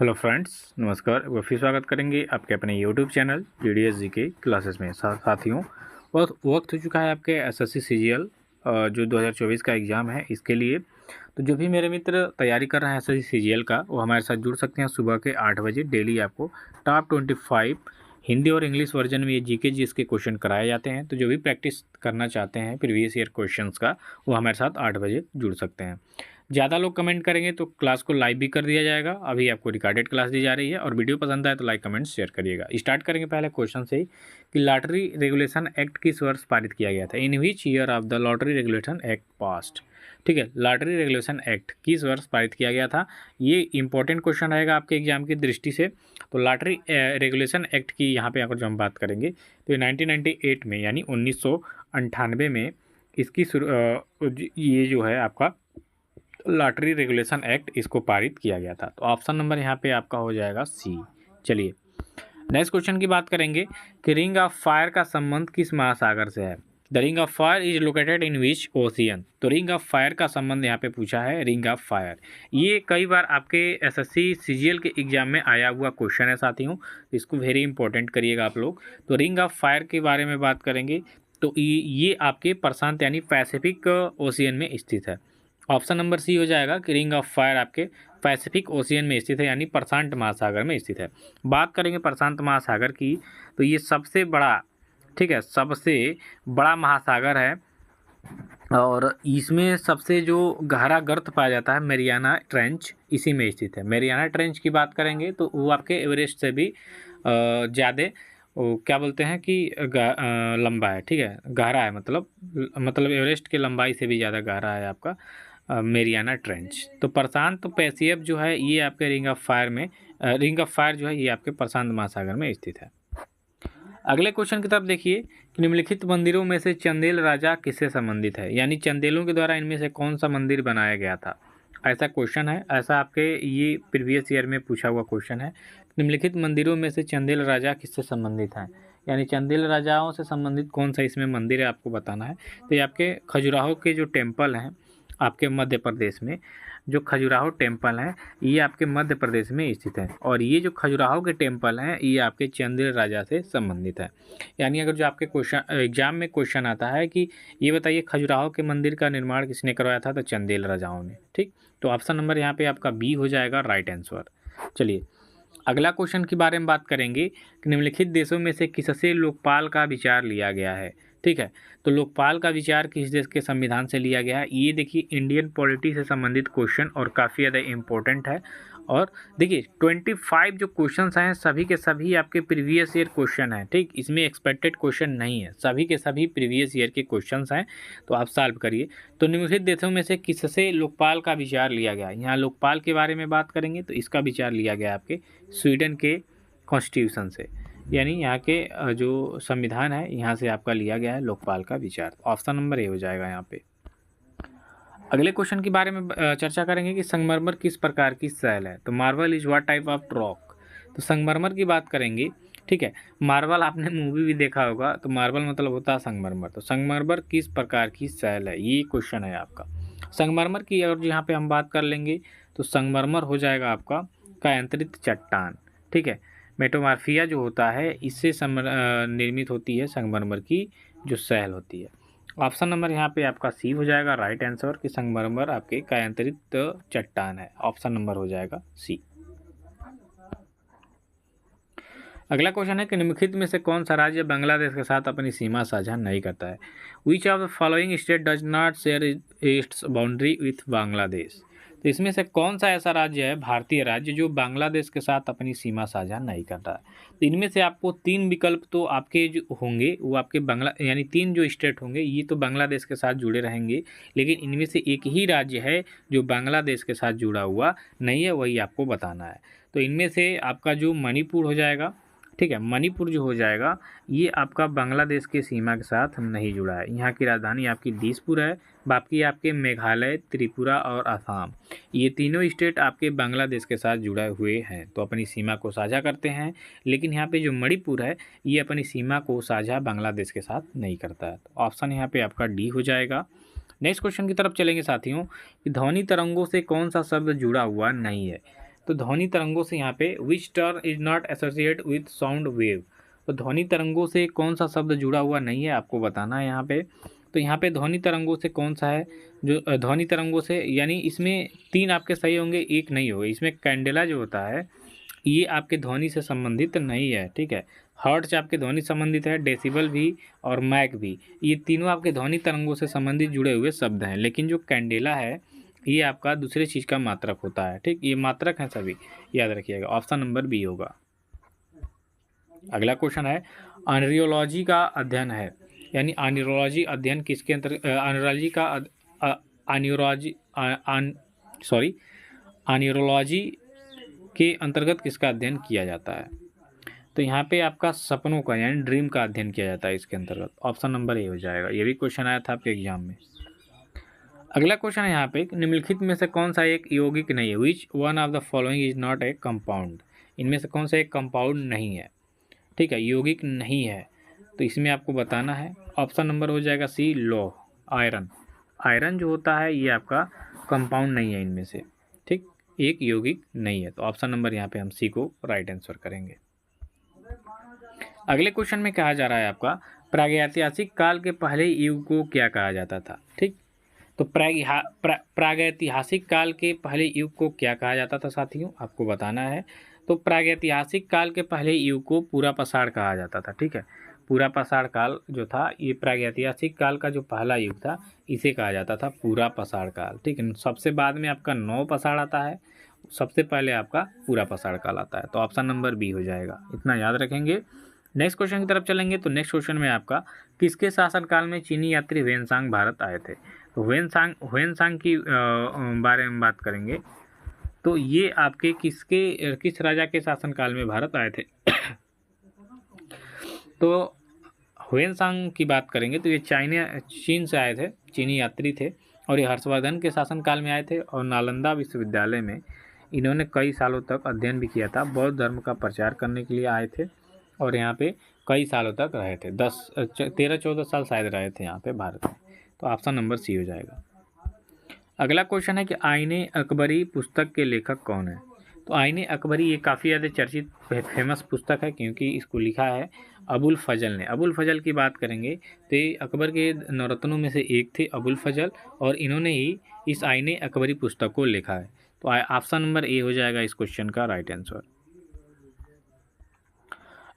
Hello friends, नमस्कार। वो फिर स्वागत करेंगे आपके अपने YouTube channel GDS GK classes में। साथियों, वक्त हो चुका है आपके एसएससी सीजीएल जो 2024 का एग्ज़ाम है, इसके लिए। तो जो भी मेरे मित्र तैयारी कर रहे हैं एसएससी सीजीएल का, वो हमारे साथ जुड़ सकते हैं सुबह के 8 बजे। डेली आपको टॉप 25 हिंदी और इंग्लिश वर्जन में ये जीके जी इसके क्वेश्चन कराए जाते हैं। तो जो भी प्रैक्टिस करना चाहते हैं प्रीवियस ईयर क्वेश्चंस का, वो हमारे साथ 8 बजे जुड़ सकते हैं। ज़्यादा लोग कमेंट करेंगे तो क्लास को लाइव भी कर दिया जाएगा। अभी आपको रिकॉर्डेड क्लास दी जा रही है, और वीडियो पसंद आए तो लाइक कमेंट शेयर करिएगा। स्टार्ट करेंगे पहले क्वेश्चन से ही कि लॉटरी रेगुलेशन एक्ट किस वर्ष पारित किया गया था। In which year of the lottery regulation act passed. ठीक है, लॉटरी रेगुलेशन एक्ट किस वर्ष पारित किया गया था, ये इंपॉर्टेंट क्वेश्चन रहेगा आपके एग्जाम की दृष्टि से। तो लॉटरी रेगुलेशन एक्ट की यहाँ पे अगर जो हम बात करेंगे तो 1998 में, यानी 1998 में इसकी ये जो है आपका लॉटरी रेगुलेशन एक्ट, इसको पारित किया गया था। तो ऑप्शन नंबर यहाँ पे आपका हो जाएगा सी। चलिए नेक्स्ट क्वेश्चन की बात करेंगे कि रिंग ऑफ फायर का संबंध किस महासागर से है। The ring of fire is located in which ocean. तो रिंग ऑफ फायर का संबंध यहाँ पे पूछा है, रिंग ऑफ फायर। ये कई बार आपके एसएससी सीजीएल के एग्जाम में आया हुआ क्वेश्चन है साथियों, इसको वेरी इंपॉर्टेंट करिएगा आप लोग। तो रिंग ऑफ फायर के बारे में बात करेंगे तो ये आपके प्रशांत यानी पैसिफिक ओशियन में स्थित है। ऑप्शन नंबर सी हो जाएगा कि रिंग ऑफ फायर आपके पैसिफिक ओशियन में स्थित है, यानी प्रशांत महासागर में स्थित है। बात करेंगे प्रशांत महासागर की, तो ये सबसे बड़ा, ठीक है, सबसे बड़ा महासागर है, और इसमें सबसे जो गहरा गर्त पाया जाता है मैरियाना ट्रेंच, इसी में स्थित है। मैरियाना ट्रेंच की बात करेंगे तो वो आपके एवरेस्ट से भी ज़्यादा, वो क्या बोलते हैं कि लंबा है, ठीक है, गहरा है, मतलब एवरेस्ट के लंबाई से भी ज़्यादा गहरा है आपका मैरियाना ट्रेंच। तो प्रशांत पैसिफिक जो है ये आपके रिंग ऑफ फायर जो है ये आपके प्रशांत महासागर में स्थित है। अगले क्वेश्चन की तरफ देखिए कि निम्नलिखित मंदिरों में से चंदेल राजा किससे संबंधित है, यानी चंदेलों के द्वारा इनमें से कौन सा मंदिर बनाया गया था। ऐसा क्वेश्चन है, ऐसा आपके ये प्रीवियस ईयर में पूछा हुआ क्वेश्चन है। निम्नलिखित मंदिरों में से चंदेल राजा किससे संबंधित हैं, यानी चंदेल राजाओं से संबंधित कौन सा इसमें मंदिर है आपको बताना है। तो ये आपके खजुराहो के जो टेम्पल हैं आपके मध्य प्रदेश में, जो खजुराहो टेम्पल हैं ये आपके मध्य प्रदेश में स्थित है, और ये जो खजुराहो के टेम्पल हैं ये आपके चंदेल राजा से संबंधित है। यानी अगर जो आपके क्वेश्चन एग्जाम में क्वेश्चन आता है कि ये बताइए खजुराहो के मंदिर का निर्माण किसने करवाया था, तो चंदेल राजाओं ने। ठीक, तो ऑप्शन नंबर यहाँ पे आपका बी हो जाएगा राइट आंसर। चलिए अगला क्वेश्चन के बारे में बात करेंगे कि निम्नलिखित देशों में से किससे लोकपाल का विचार लिया गया है। ठीक है, तो लोकपाल का विचार किस देश के संविधान से लिया गया है, ये देखिए इंडियन पॉलिटी से संबंधित क्वेश्चन और काफ़ी ज़्यादा इम्पोर्टेंट है। और देखिए 25 जो क्वेश्चंस हैं सभी के सभी आपके प्रीवियस ईयर क्वेश्चन हैं। ठीक, इसमें एक्सपेक्टेड क्वेश्चन नहीं है, सभी के सभी प्रीवियस ईयर के क्वेश्चंस हैं, तो आप सॉल्व करिए। तो निम्नलिखित देशों में से किससे लोकपाल का विचार लिया गया, यहाँ लोकपाल के बारे में बात करेंगे तो इसका विचार लिया गया आपके स्वीडन के कॉन्स्टिट्यूशन से, यानी यहाँ के जो संविधान है यहाँ से आपका लिया गया है लोकपाल का विचार। ऑप्शन नंबर ए हो जाएगा यहाँ पे। अगले क्वेश्चन के बारे में चर्चा करेंगे कि संगमरमर किस प्रकार की शैल है। तो marble is what type of rock. तो संगमरमर की बात करेंगे, ठीक है, मार्बल आपने मूवी भी देखा होगा, तो मार्बल मतलब होता है संगमरमर। तो संगमरमर किस प्रकार की शैल है, ये क्वेश्चन है आपका। संगमरमर की और यहाँ पे हम बात कर लेंगे तो संगमरमर हो जाएगा आपका कायांतरित चट्टान। ठीक है, मेटोमार्फिया जो होता है इससे निर्मित होती है संगमरमर की जो शैल होती है। ऑप्शन नंबर यहाँ पे आपका सी हो जाएगा राइट आंसर कि संगमरमर आपके कायांतरित चट्टान है। ऑप्शन नंबर हो जाएगा सी। अगला क्वेश्चन है कि निम्नलिखित में से कौन सा राज्य बांग्लादेश के साथ अपनी सीमा साझा नहीं करता है। Which of the following state does not share its boundary with Bangladesh. तो इसमें से कौन सा ऐसा राज्य है, भारतीय राज्य, जो बांग्लादेश के साथ अपनी सीमा साझा नहीं करता है। तो इनमें से आपको 3 विकल्प तो आपके जो होंगे वो आपके यानी 3 जो स्टेट होंगे ये तो बांग्लादेश के साथ जुड़े रहेंगे, लेकिन इनमें से एक ही राज्य है जो बांग्लादेश के साथ जुड़ा हुआ नहीं है, वही आपको बताना है। तो इनमें से आपका जो मणिपुर हो जाएगा, ठीक है, मणिपुर जो हो जाएगा ये आपका बांग्लादेश के सीमा के साथ नहीं जुड़ा है। यहाँ की राजधानी आपकी दिसपुर है। बाकी आपके मेघालय, त्रिपुरा और असम, ये तीनों स्टेट आपके बांग्लादेश के साथ जुड़े हुए हैं, तो अपनी सीमा को साझा करते हैं। लेकिन यहाँ पे जो मणिपुर है ये अपनी सीमा को साझा बांग्लादेश के साथ नहीं करता है। तो ऑप्शन यहाँ पे आपका डी हो जाएगा। नेक्स्ट क्वेश्चन की तरफ चलेंगे साथियों कि ध्वनि तरंगों से कौन सा शब्द जुड़ा हुआ नहीं है। तो ध्वनि तरंगों से यहाँ पे which term is not associate with sound wave, तो ध्वनि तरंगों से कौन सा शब्द जुड़ा हुआ नहीं है आपको बताना है यहाँ पे। तो यहाँ पे ध्वनि तरंगों से कौन सा है जो ध्वनि तरंगों से, यानी इसमें 3 आपके सही होंगे, 1 नहीं होगा। इसमें कैंडेला जो होता है ये आपके ध्वनि से संबंधित नहीं है, ठीक है। हर्ट्ज आपके ध्वनि संबंधित है, डेसिबल भी और मैक भी, ये तीनों आपके ध्वनि तरंगों से संबंधित जुड़े हुए शब्द हैं। लेकिन जो कैंडेला है ये आपका दूसरे चीज़ का मात्रक होता है, ठीक। ये मात्रक हैं सभी, याद रखिएगा। ऑप्शन नंबर बी होगा। अगला क्वेश्चन है आनिरोलॉजी का अध्ययन है, यानी आनिरोलॉजी अध्ययन किसके अंतर्गत, आनिरोलॉजी का आनिरोलॉजी के अंतर्गत किसका अध्ययन किया जाता है। तो यहाँ पे आपका सपनों का यानी ड्रीम का अध्ययन किया जाता है इसके अंतर्गत। ऑप्शन नंबर ए हो जाएगा। ये भी क्वेश्चन आया था आपके एग्जाम में। अगला क्वेश्चन है यहाँ पे निम्नलिखित में से कौन सा एक यौगिक नहीं है, which one of the following is not a compound, इनमें से कौन सा एक कंपाउंड नहीं है, ठीक है, यौगिक नहीं है। तो इसमें आपको बताना है। ऑप्शन नंबर हो जाएगा सी लौह, आयरन। आयरन जो होता है ये आपका कंपाउंड नहीं है इनमें से, ठीक, एक यौगिक नहीं है। तो ऑप्शन नंबर यहाँ पे हम सी को राइट आंसर करेंगे। अगले क्वेश्चन में कहा जा रहा है आपका प्रागैतिहासिक काल के पहले युग को क्या कहा जाता था, ठीक। तो प्रागैतिहासिक काल के पहले युग को क्या कहा जाता था साथियों, आपको बताना है। तो प्रागैतिहासिक काल के पहले युग को पूरा पाषाण कहा जाता था, ठीक है। पूरा पाषाण काल जो था ये प्रागैतिहासिक काल का जो पहला युग था इसे कहा जाता था पूरा पाषाण काल, ठीक है। सबसे बाद में आपका नव पाषाण आता है, सबसे पहले आपका पूरा पाषाण काल आता है। तो ऑप्शन नंबर बी हो जाएगा, इतना याद रखेंगे। नेक्स्ट क्वेश्चन की तरफ चलेंगे। तो नेक्स्ट क्वेश्चन में आपका किसके शासनकाल में चीनी यात्री ह्वेनसांग भारत आए थे। तो ह्वेनसांग की बारे में बात करेंगे। तो ये आपके किस राजा के शासनकाल में भारत आए थे तो ह्वेनसांग की बात करेंगे तो ये चीन से आए थे, चीनी यात्री थे, और ये हर्षवर्धन के शासनकाल में आए थे। और नालंदा विश्वविद्यालय में इन्होंने कई सालों तक अध्ययन भी किया था, बौद्ध धर्म का प्रचार करने के लिए आए थे और यहाँ पे कई सालों तक रहे थे, 13-14 साल शायद रहे थे यहाँ पे भारत में। तो ऑप्शन नंबर सी हो जाएगा। अगला क्वेश्चन है कि आईने अकबरी पुस्तक के लेखक कौन है। तो आईने अकबरी ये काफ़ी ज़्यादा चर्चित फेमस पुस्तक है क्योंकि इसको लिखा है अबुल फजल ने। अबुल फजल की बात करेंगे तो ये अकबर के नवरत्नों में से एक थे अबुल फजल, और इन्होंने ही इस आईने अकबरी पुस्तक को लिखा है। तो ऑप्शन नंबर ए हो जाएगा इस क्वेश्चन का राइट आंसर।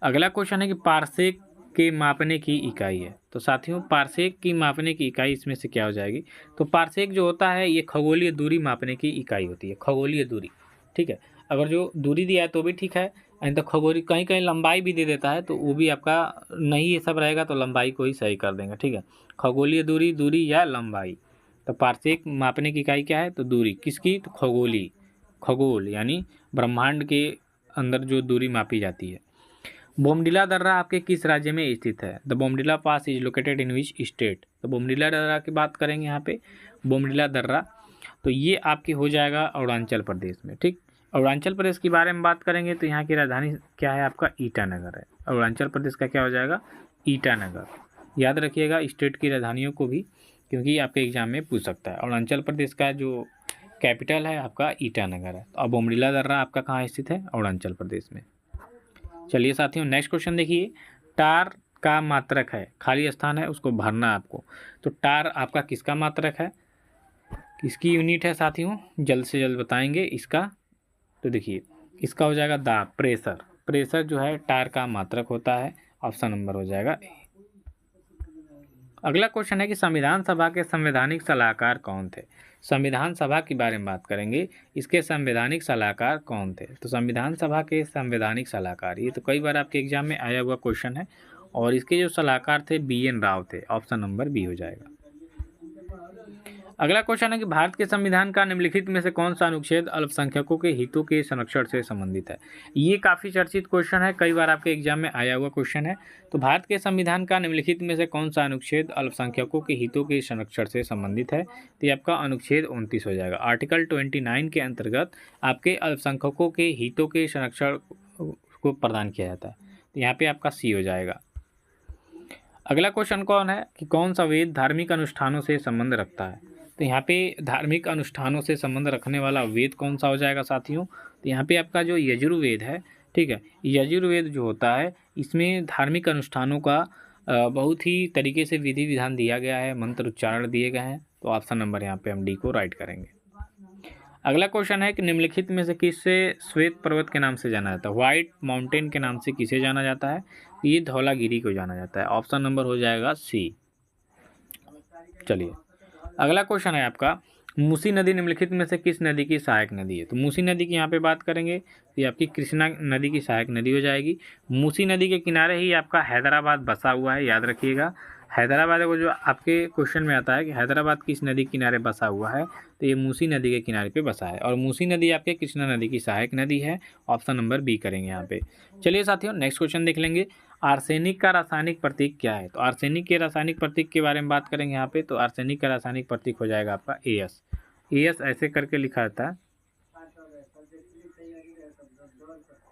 अगला क्वेश्चन है कि पारसेक के मापने की इकाई है। तो साथियों पारसेक की मापने की इकाई इसमें से क्या हो जाएगी। तो पारसेक जो होता है ये खगोलीय दूरी मापने की इकाई होती है, खगोलीय दूरी, ठीक है। अगर जो दूरी दिया है तो भी ठीक है, नहीं तो खगोलीय कहीं कहीं लंबाई भी दे देता है तो वो भी आपका नहीं ये सब रहेगा तो लंबाई को ही सही कर देंगे, ठीक है। खगोलीय दूरी या लंबाई। तो पारसेक मापने की इकाई क्या है, तो दूरी किसकी, तो खगोल यानी ब्रह्मांड के अंदर जो दूरी मापी जाती है। बोमडिला दर्रा आपके किस राज्य में स्थित है। The Bomdila pass is located in which state. तो बोमडिला दर्रा की बात करेंगे यहाँ पे, बोमडिला दर्रा तो ये आपकी हो जाएगा अरुणाचल प्रदेश में, ठीक। अरुणाचल प्रदेश के बारे में बात करेंगे तो यहाँ की राजधानी क्या है आपका, ईटानगर है। अरुणाचल प्रदेश का क्या हो जाएगा, ईटानगर। याद रखिएगा स्टेट की राजधानियों को भी क्योंकि आपके एग्जाम में पूछ सकता है। अरुणाचल प्रदेश का जो कैपिटल है आपका ईटानगर है। अब बोमडिला दर्रा आपका कहाँ स्थित है, अरुणाचल प्रदेश में। चलिए साथियों नेक्स्ट क्वेश्चन देखिए। टार का मात्रक है, खाली स्थान है उसको भरना है आपको। तो टार आपका किसका मात्रक है, किसकी यूनिट है साथियों, जल्द से जल्द बताएंगे इसका। तो देखिए इसका हो जाएगा दाब, प्रेशर जो है टार का मात्रक होता है। ऑप्शन नंबर हो जाएगा ए। अगला क्वेश्चन है कि संविधान सभा के संवैधानिक सलाहकार कौन थे। संविधान सभा के बारे में बात करेंगे, इसके संवैधानिक सलाहकार कौन थे। तो संविधान सभा के संवैधानिक सलाहकार, ये तो कई बार आपके एग्जाम में आया हुआ क्वेश्चन है, और इसके जो सलाहकार थे BN राव थे। ऑप्शन नंबर बी हो जाएगा। अगला क्वेश्चन है कि भारत के संविधान का निम्नलिखित में से कौन सा अनुच्छेद अल्पसंख्यकों के हितों के संरक्षण से संबंधित है। ये काफ़ी चर्चित क्वेश्चन है, कई बार आपके एग्जाम में आया हुआ क्वेश्चन है। तो भारत के संविधान का निम्नलिखित में से कौन सा अनुच्छेद अल्पसंख्यकों के हितों के संरक्षण से संबंधित है। तो ये आपका अनुच्छेद 29 हो जाएगा। आर्टिकल 29 के अंतर्गत आपके अल्पसंख्यकों के हितों के संरक्षण को प्रदान किया जाता है। तो यहाँ पे आपका सी हो जाएगा। अगला क्वेश्चन कौन है कि कौन सा वेद धार्मिक अनुष्ठानों से संबंध रखता है। तो तो यहाँ पे धार्मिक अनुष्ठानों से संबंध रखने वाला वेद कौन सा हो जाएगा साथियों? तो यहाँ पे आपका जो यजुर्वेद है, ठीक है, यजुर्वेद जो होता है इसमें धार्मिक अनुष्ठानों का बहुत ही तरीके से विधि विधान दिया गया है, मंत्र उच्चारण दिए गए हैं। तो ऑप्शन नंबर यहाँ पे हम डी को राइट करेंगे। अगला क्वेश्चन है कि निम्नलिखित में से किससे श्वेत पर्वत के नाम से जाना जाता है? व्हाइट माउंटेन के नाम से किसे जाना जाता है? ये धौलागिरी को जाना जाता है। ऑप्शन नंबर हो जाएगा सी। चलिए अगला क्वेश्चन है आपका, मूसी नदी निम्नलिखित में से किस नदी की सहायक नदी है? तो मूसी नदी की यहाँ पे बात करेंगे तो ये आपकी कृष्णा नदी की सहायक नदी हो जाएगी। मूसी नदी के किनारे ही आपका हैदराबाद बसा हुआ है, याद रखिएगा। हैदराबाद को जो आपके क्वेश्चन में आता है कि हैदराबाद किस नदी के किनारे बसा हुआ है, तो ये मूसी नदी के किनारे पे बसा है और मूसी नदी आपके कृष्णा नदी की सहायक नदी है। ऑप्शन नंबर बी करेंगे यहाँ पे। चलिए साथियों नेक्स्ट क्वेश्चन देख लेंगे, आर्सेनिक का रासायनिक प्रतीक क्या है? तो आर्सेनिक के रासायनिक प्रतीक के बारे में बात करेंगे यहाँ पे। तो आर्सेनिक का रासायनिक प्रतीक हो जाएगा आपका एएस। एएस ऐसे करके लिखा जाता है,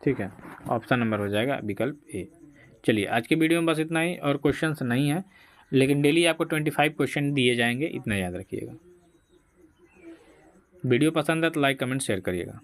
ठीक है। ऑप्शन नंबर हो जाएगा विकल्प ए। चलिए आज के वीडियो में बस इतना ही, और क्वेश्चंस नहीं है, लेकिन डेली आपको 25 क्वेश्चन दिए जाएंगे, इतना याद रखिएगा। वीडियो पसंद है तो लाइक कमेंट शेयर करिएगा।